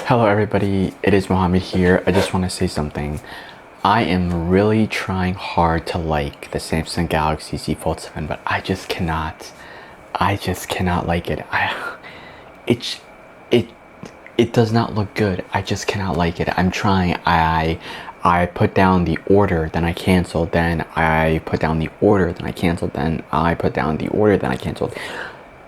Hello everybody, it is Mohammed here. I just want to say something. I am really trying hard to like the Samsung Galaxy Z Fold 7, but I just cannot. I just cannot like it. It it it does not look good. I just cannot like it. I'm trying. I put down the order, then I canceled, then I put down the order, then I canceled, then I put down the order, then I canceled.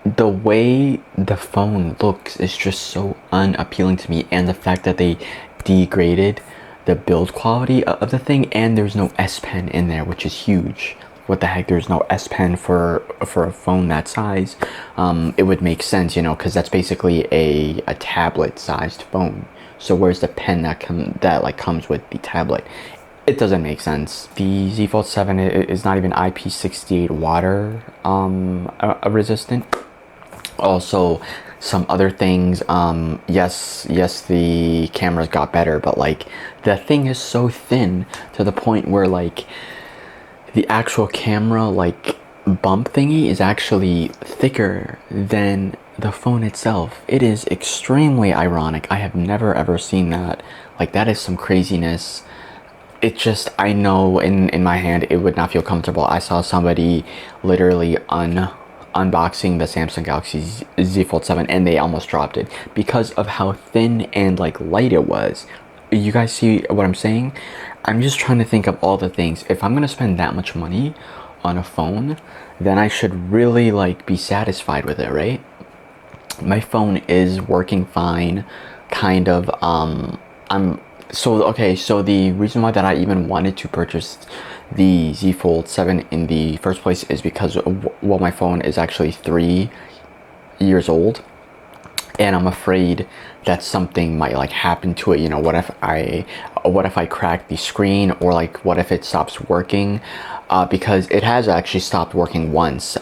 The way the phone looks is just so unappealing to me, and the fact that they degraded the build quality of the thing, and there's no S Pen in there, which is huge. What the heck, there's no S Pen for a phone that size. It would make sense, you know, because that's basically a tablet sized phone. So where's the pen that comes with the tablet? It doesn't make sense. The Z Fold 7 is not even IP68 water resistant. Also, some other things, yes, the cameras got better, but like the thing is so thin to the point where like the actual camera like bump thingy is actually thicker than the phone itself. It is extremely ironic. I have never ever seen that. Like, that is some craziness. It just, I know in my hand it would not feel comfortable. I saw somebody literally unboxing the Samsung Galaxy Z Fold 7 and they almost dropped it because of how thin and like light it was. You guys see what I'm saying? I'm just trying to think of all the things. If I'm gonna spend that much money on a phone, then I should really like be satisfied with it, right? My phone is working fine, kind of. So the reason why that I even wanted to purchase the Z Fold 7 in the first place is because, well, my phone is actually 3 years old, and I'm afraid that something might like happen to it. You know, what if I crack the screen, or like what if it stops working? Because it has actually stopped working once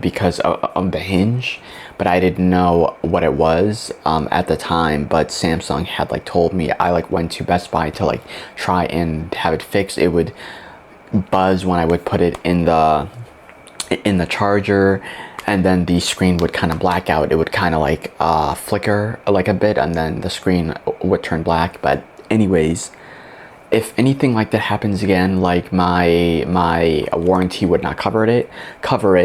because of the hinge, but I didn't know what it was at the time. But Samsung had like told me. I like went to Best Buy to like try and have it fixed. It would buzz when I would put it in the charger, and then the screen would kind of black out. It would kind of like flicker like a bit, and then the screen would turn black. But anyways, if anything like that happens again, like my warranty would not cover it,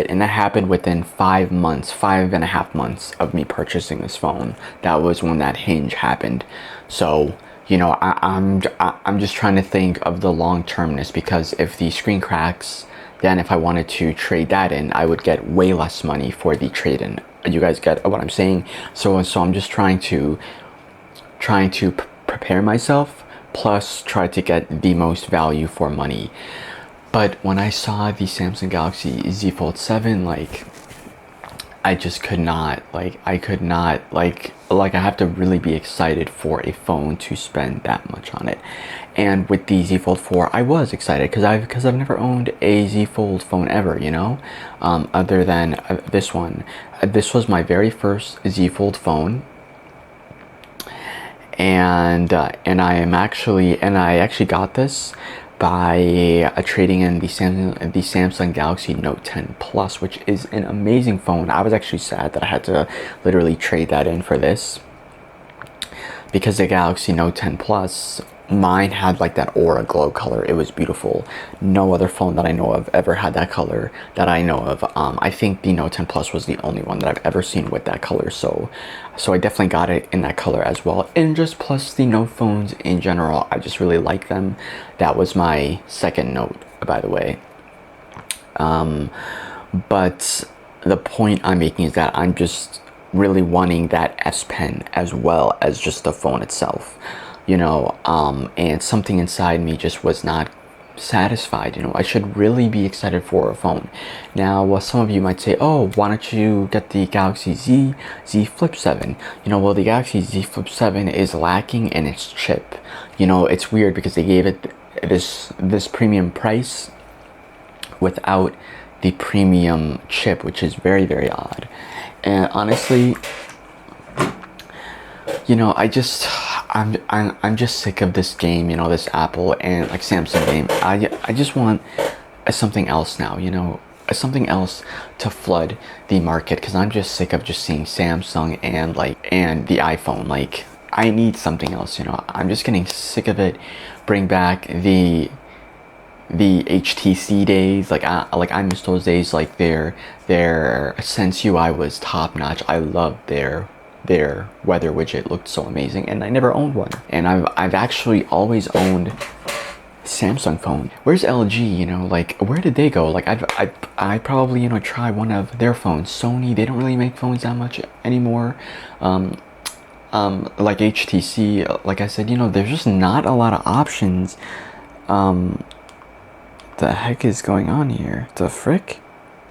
and that happened within 5.5 months of me purchasing this phone. That was when that hinge happened. So, you know, I'm just trying to think of the long-termness, because if the screen cracks, then if I wanted to trade that in, I would get way less money for the trade-in. You guys get what I'm saying? So I'm just trying to prepare myself, plus try to get the most value for money. But when I saw the Samsung Galaxy Z Fold 7, like, I just could not, like, I have to really be excited for a phone to spend that much on it. And with the Z Fold 4, I was excited because I've never owned a Z Fold phone ever, you know, other than this one. This was my very first Z Fold phone. And I actually got this by trading in the Samsung Galaxy Note 10 Plus, which is an amazing phone. I was actually sad that I had to literally trade that in for this, because the Galaxy Note 10 Plus, mine had like that aura glow color. It was beautiful. No other phone that I know of ever had that color that I know of. I think the Note 10 Plus was the only one that I've ever seen with that color. So I definitely got it in that color as well. And just plus the Note phones in general, I just really like them. That was my second Note, by the way. But the point I'm making is that I'm just really wanting that S Pen as well as just the phone itself. You know, and something inside me just was not satisfied. You know, I should really be excited for a phone. Now, well, some of you might say, oh, why don't you get the Galaxy Z Flip 7? You know, well, the Galaxy Z Flip 7 is lacking in its chip. You know, it's weird because they gave it this premium price without the premium chip, which is very, very odd. And honestly, you know, I'm just sick of this game, you know, this Apple and like Samsung game. I just want something else now, you know, something else to flood the market, because I'm just sick of just seeing Samsung and the iPhone. Like, I need something else, you know. I'm just getting sick of it. Bring back the HTC days. Like I miss those days. Like their Sense UI was top notch. I loved their weather widget, looked so amazing, and I never owned one. And I've actually always owned Samsung phone. Where's LG? You know, like where did they go? Like I'd probably, you know, try one of their phones. Sony, they don't really make phones that much anymore. Like HTC, like I said, you know, there's just not a lot of options. The heck is going on here? The frick?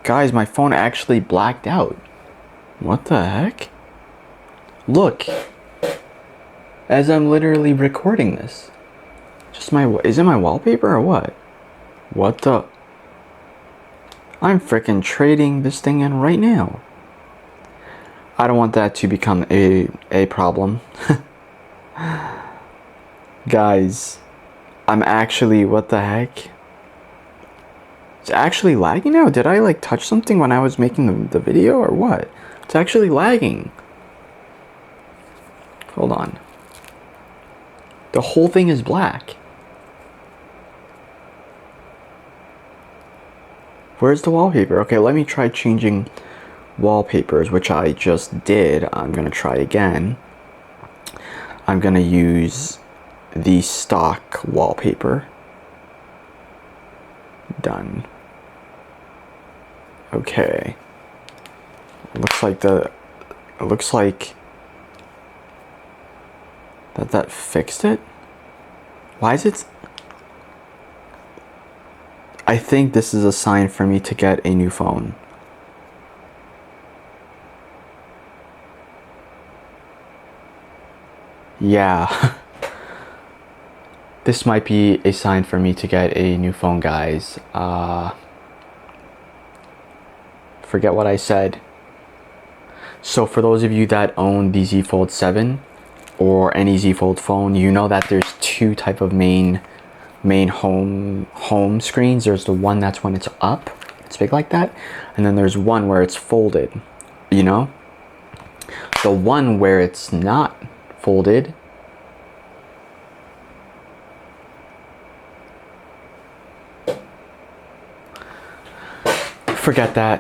Guys, my phone actually blacked out. What the heck? Look, as I'm literally recording this. Just is it my wallpaper or what? What the? I'm freaking trading this thing in right now. I don't want that to become a problem. Guys, I'm actually, what the heck? It's actually lagging now? Did I like touch something when I was making the video or what? It's actually lagging. Hold on. The whole thing is black. Where's the wallpaper? Okay, let me try changing wallpapers, which I just did. I'm gonna try again. I'm gonna use the stock wallpaper. Done. Okay. Looks like that fixed it. Why is it? I think this is a sign for me to get a new phone. Yeah. This might be a sign for me to get a new phone, guys. Forget what I said. So for those of you that own the Z Fold 7 or any Z Fold phone, you know that there's two type of main home screens. There's the one that's when it's up, it's big like that, and then there's one where it's folded, you know? The one where it's not folded, forget that.